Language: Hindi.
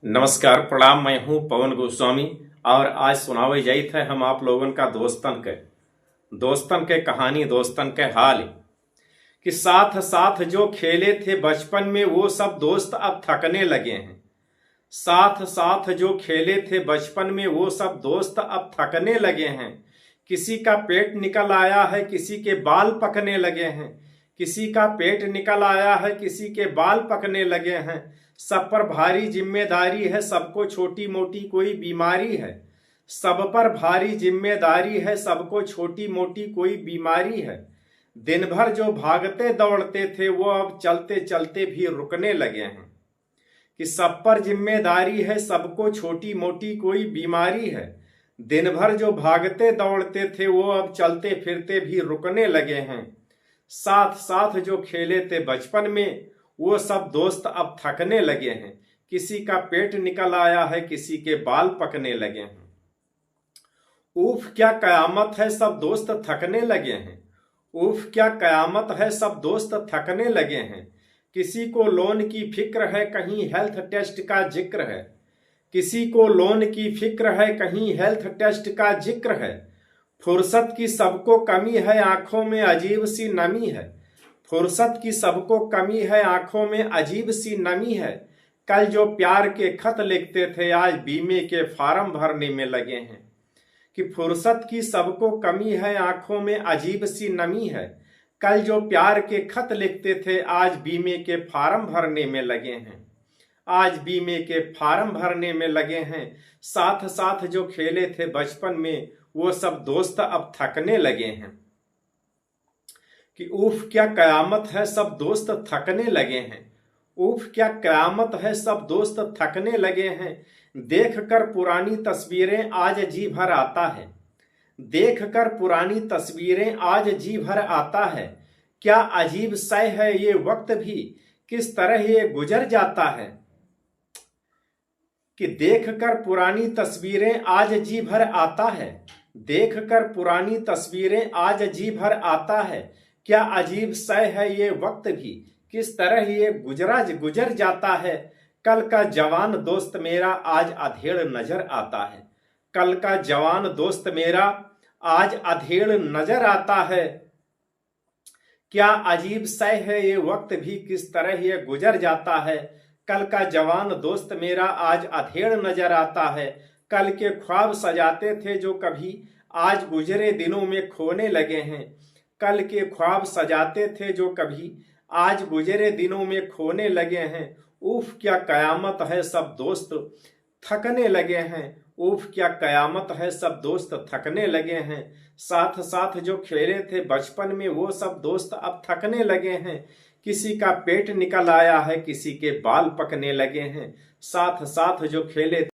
नमस्कार प्रणाम। मैं हूं पवन गोस्वामी और आज सुनावे जाइत है हम आप लोगन का दोस्तन के कहानी, दोस्तन के हाल कि साथ साथ जो खेले थे बचपन में वो सब दोस्त अब थकने लगे हैं। साथ साथ जो खेले थे बचपन में वो सब दोस्त अब थकने लगे हैं। किसी का पेट निकल आया है, किसी के बाल पकने लगे हैं। किसी का पेट निकल आया है, किसी के बाल पकने लगे हैं। सब पर भारी जिम्मेदारी है, सबको छोटी मोटी कोई बीमारी है। सब पर भारी जिम्मेदारी है, सबको छोटी मोटी कोई बीमारी है। दिन भर जो भागते दौड़ते थे वो अब चलते चलते भी रुकने लगे हैं। कि सब पर जिम्मेदारी है, सबको छोटी मोटी कोई बीमारी है। दिन भर जो भागते दौड़ते थे वो अब चलते फिरते भी रुकने लगे हैं। साथ साथ जो खेले थे बचपन में वो सब दोस्त अब थकने लगे हैं। किसी का पेट निकल आया है, किसी के बाल पकने लगे हैं। उफ क्या कयामत है, सब दोस्त थकने लगे हैं। उफ क्या कयामत है, सब दोस्त थकने लगे हैं। किसी को लोन की फिक्र है, कहीं हेल्थ टेस्ट का जिक्र है। किसी को लोन की फिक्र है, कहीं हेल्थ टेस्ट का जिक्र है। फुर्सत की सबको कमी है, आंखों में अजीब सी नमी है। फुर्सत की सबको कमी है, आंखों में अजीब सी नमी है। कल जो प्यार के खत लिखते थे आज बीमे के फार्म भरने में लगे हैं। कि फुर्सत की सबको कमी है, आंखों में अजीब सी नमी है। कल जो प्यार के खत लिखते थे आज बीमे के फार्म भरने में लगे हैं। आज बीमे के फार्म भरने में लगे हैं। साथ साथ जो खेले थे बचपन में वो सब दोस्त अब थकने लगे हैं। कि उफ क्या कयामत है, सब दोस्त थकने लगे हैं। उफ क्या कयामत है, सब दोस्त थकने लगे हैं। देख कर पुरानी तस्वीरें आज जी भर आता है। देख कर पुरानी तस्वीरें आज जी भर आता है। क्या अजीब सय है ये वक्त भी, किस तरह ये गुजर जाता है। कि देख कर पुरानी तस्वीरें आज जी भर आता है। देख कर पुरानी तस्वीरें आज जी भर आता है। क्या अजीब सय है ये वक्त भी, किस तरह ये गुजर जाता है। कल का जवान दोस्त मेरा आज अधेड़ नजर आता है। कल का जवान दोस्त मेरा आज अधेड़ नजर आता है। क्या अजीब सय है ये वक्त भी, किस तरह ये गुजर जाता है। कल का जवान दोस्त मेरा आज अधेड़ नजर आता है। कल के ख्वाब सजाते थे जो कभी आज गुजरे दिनों में खोने लगे हैं। कल के ख्वाब सजाते थे जो कभी आज गुजरे दिनों में खोने लगे हैं। उफ क्या कयामत है, सब दोस्त थकने लगे हैं। उफ क्या कयामत है, सब दोस्त थकने लगे हैं। साथ साथ जो खेले थे बचपन में वो सब दोस्त अब थकने लगे हैं। किसी का पेट निकल आया है, किसी के बाल पकने लगे हैं। साथ साथ जो खेले